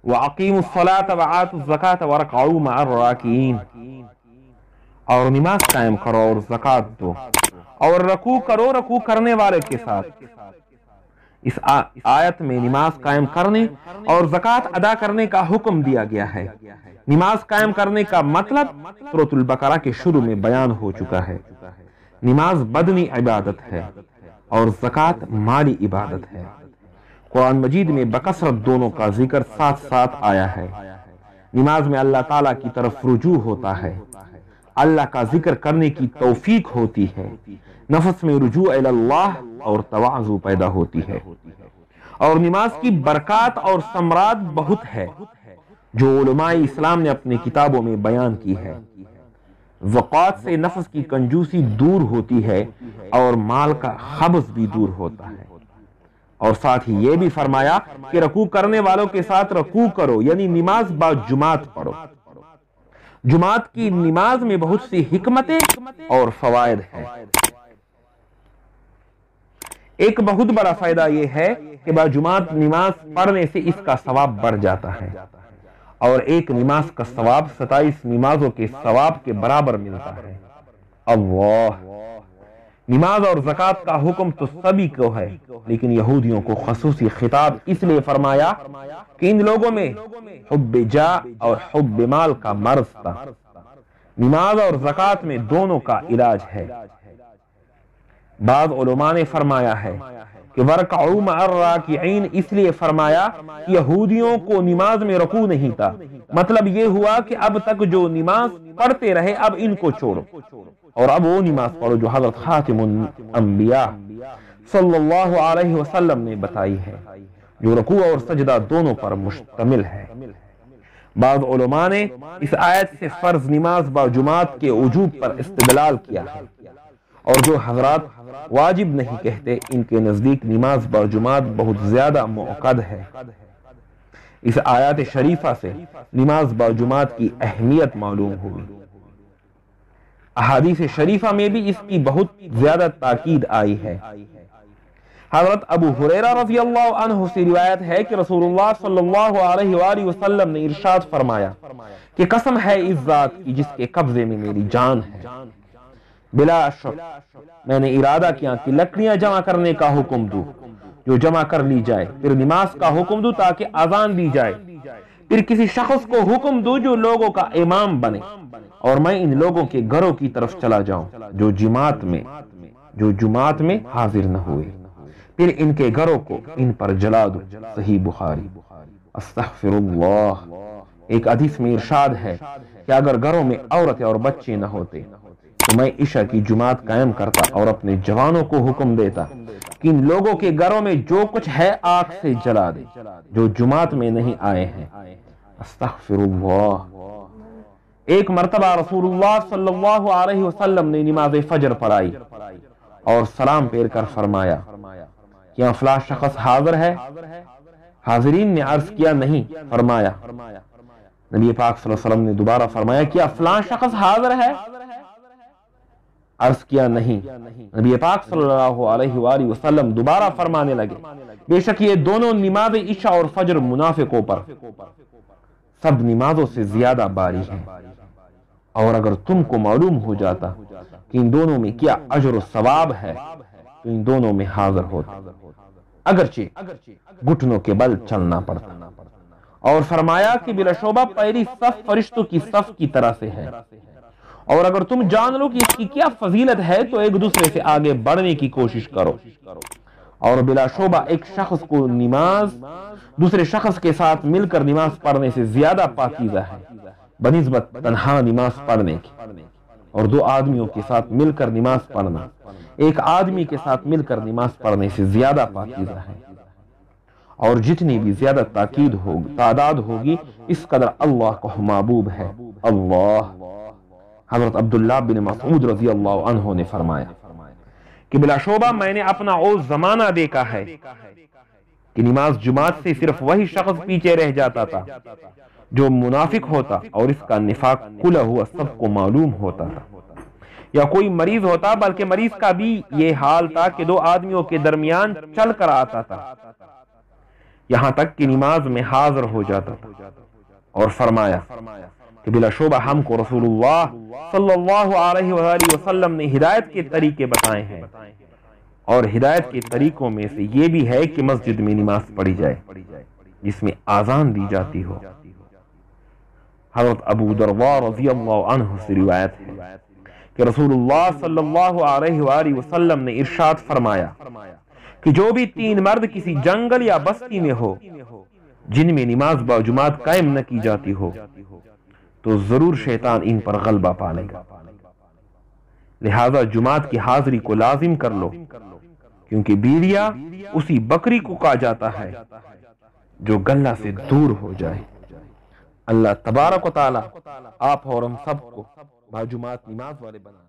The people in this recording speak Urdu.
وَأَقِيمُوا الصَّلَاةَ وَآتُوا الزَّكَاةَ وَارْكَعُوا مَعَ الرَّاكِعِينَ، اور نماز قائم کرو اور زکوٰۃ دو اور رکوع کرو رکوع کرنے والے کے ساتھ۔ اس آیت میں نماز قائم کرنے اور زکوٰۃ ادا کرنے کا حکم دیا گیا ہے۔ نماز قائم کرنے کا مطلب سورۃ البقرہ کے شروع میں بیان ہو چکا ہے۔ نماز بدنی عبادت ہے اور زکوٰۃ مالی عبادت ہے۔ قرآن مجید میں بکثرت دونوں کا ذکر ساتھ ساتھ آیا ہے۔ نماز میں اللہ تعالیٰ کی طرف رجوع ہوتا ہے، اللہ کا ذکر کرنے کی توفیق ہوتی ہے، نفس میں رجوع الی اللہ اور تواضع پیدا ہوتی ہے، اور نماز کی برکات اور ثمرات بہت ہے جو علماء اسلام نے اپنی کتابوں میں بیان کی ہے۔ زکوٰۃ سے نفس کی کنجوسی دور ہوتی ہے اور مال کا قبض بھی دور ہوتا ہے، اور ساتھ ہی یہ بھی فرمایا کہ رکوع کرنے والوں کے ساتھ رکوع کرو، یعنی نماز با جماعت پڑھو۔ جماعت کی نماز میں بہت سی حکمتیں اور فوائد ہیں۔ ایک بہت بڑا فائدہ یہ ہے کہ با جماعت نماز پڑھنے سے اس کا ثواب بڑھ جاتا ہے، اور ایک نماز کا ثواب 27 نمازوں کے ثواب کے برابر ملتا ہے۔ اللہ، نماز اور زکوٰۃ کا حکم تو سبھی کو ہے، لیکن یہودیوں کو خصوصی خطاب اس لیے فرمایا کہ ان لوگوں میں حب جاہ اور حب مال کا مرض تھا۔ نماز اور زکوٰۃ میں دونوں کا علاج ہے۔ بعض علماء نے فرمایا ہے کہ وَارْكَعُوا مَعَ الرَّاكِعِينَ اس لیے فرمایا کہ یہودیوں کو نماز میں رکوع نہیں تھا، مطلب یہ ہوا کہ اب تک جو نماز پڑھتے رہے اب ان کو چھوڑو، اور اب وہ نماز پڑھو جو حضرت خاتم الانبیاء صلی اللہ علیہ وسلم نے بتائی ہے، جو رکوع اور سجدہ دونوں پر مشتمل ہے۔ بعض علماء نے اس آیت سے فرض نماز با جماعت کے وجوب پر استدلال کیا ہے، اور جو حضرات واجب نہیں کہتے ان کے نزدیک نماز با جماعت بہت زیادہ مؤکد ہے۔ اس آیات شریفہ سے نماز با جماعت کی اہمیت معلوم ہوئی۔ احادیث شریفہ میں بھی اس کی بہت زیادہ تاکید آئی ہے۔ حضرت ابو ہریرہ رضی اللہ عنہ سے روایت ہے کہ رسول اللہ صلی اللہ علیہ وآلہ وسلم نے ارشاد فرمایا کہ قسم ہے اس ذات کی جس کے قبضے میں میری جان ہے، بلا شک میں نے ارادہ کیا کہ لکڑیاں جمع کرنے کا حکم دوں جو جمع کر لی جائے، پھر نماز کا حکم دوں تاکہ اذان دی جائے، پھر کسی شخص کو حکم دوں جو لوگوں کا امام بنے، اور میں ان لوگوں کے گھروں کی طرف چلا جاؤں جو جماعت میں حاضر نہ ہوئے، پھر ان کے گھروں کو ان پر جلا دوں۔ صحیح بخاری۔ استغفر اللہ۔ ایک حدیث میں ارشاد ہے کہ اگر گھروں میں عورتیں اور بچے نہ ہوتے تو میں عشاء کی جماعت قائم کرتا اور اپنے جوانوں کو حکم دیتا کہ ان لوگوں کے گھروں میں جو کچھ ہے آگ سے جلا دے جو جماعت میں نہیں آئے ہیں۔ استغفر اللہ۔ ایک مرتبہ رسول اللہ صلی اللہ علیہ وسلم نے نماز فجر پڑھائی اور سلام پھیر کر فرمایا کیا فلاں شخص حاضر ہے؟ حاضرین نے عرض کیا نہیں، فرمایا نبی پاک صلی اللہ علیہ وسلم نے دوبارہ فرمایا کیا فلاں شخص حاضر ہے؟ عرض کیا نہیں۔ نبی پاک صلی اللہ علیہ وآلہ وسلم دوبارہ فرمانے لگے بے شک یہ دونوں نماز عشاء اور فجر منافقوں پر سب نمازوں سے زیادہ باری ہیں، اور اگر تم کو معلوم ہو جاتا کہ ان دونوں میں کیا اجر و ثواب ہے تو ان دونوں میں حاضر ہوتا، اگرچہ گھٹنوں کے بل چلنا پڑتا۔ اور فرمایا کہ بلا شبہ پہلی صف فرشتوں کی صف کی طرح سے ہے، اور اگر تم جان لو کہ اس کی کیا فضیلت ہے تو ایک دوسرے سے آگے بڑھنے کی کوشش کرو، اور بلا شبہ ایک شخص کو نماز دوسرے شخص کے ساتھ مل کر نماز پڑھنے سے زیادہ پاکیزہ ہے بنسبت تنہا نماز پڑھنے کی، اور دو آدمیوں کے ساتھ مل کر نماز پڑھنا ایک آدمی کے ساتھ مل کر نماز پڑھنے سے زیادہ پاکیزہ ہے، اور جتنی بھی زیادہ تعداد ہوگی اس قدر اللہ کو محبوب ہے۔ اللہ۔ حضرت عبداللہ بن مسعود رضی اللہ عنہ نے فرمایا کہ بلا شبہ میں نے اپنا وہ زمانہ دیکھا ہے کہ نماز جماعت سے صرف وہی شخص پیچھے رہ جاتا تھا جو منافق ہوتا اور اس کا نفاق کھلا ہوا سب کو معلوم ہوتا تھا، یا کوئی مریض ہوتا بلکہ مریض کا بھی یہ حال تھا کہ دو آدمیوں کے درمیان چل کر آتا تھا، یہاں تک کہ نماز میں حاضر ہو جاتا تھا اور فرمایا کہ بلا شبہ ہم کو رسول اللہ صلی اللہ علیہ وآلہ وسلم نے ہدایت کے طریقے بتائے ہیں، اور ہدایت کے طریقوں میں سے یہ بھی ہے کہ مسجد میں نماز پڑھی جائے جس میں آذان دی جاتی ہو۔ حضرت ابو درداء رضی اللہ عنہ سے روایت ہے کہ رسول اللہ صلی اللہ علیہ وآلہ وسلم نے ارشاد فرمایا کہ جو بھی 3 مرد کسی جنگل یا بستی میں ہو جن میں نماز باجماعت قائم نہ کی جاتی ہو تو ضرور شیطان ان پر غلبہ پا لے گا، لہذا جماعت کی حاضری کو لازم کر لو، کیونکہ بیڑیا اسی بکری کو کہا جاتا ہے جو گلہ سے دور ہو جائے۔ اللہ تبارک و تعالی آپ اور ہم سب کو باجماعت نماز والے بنا۔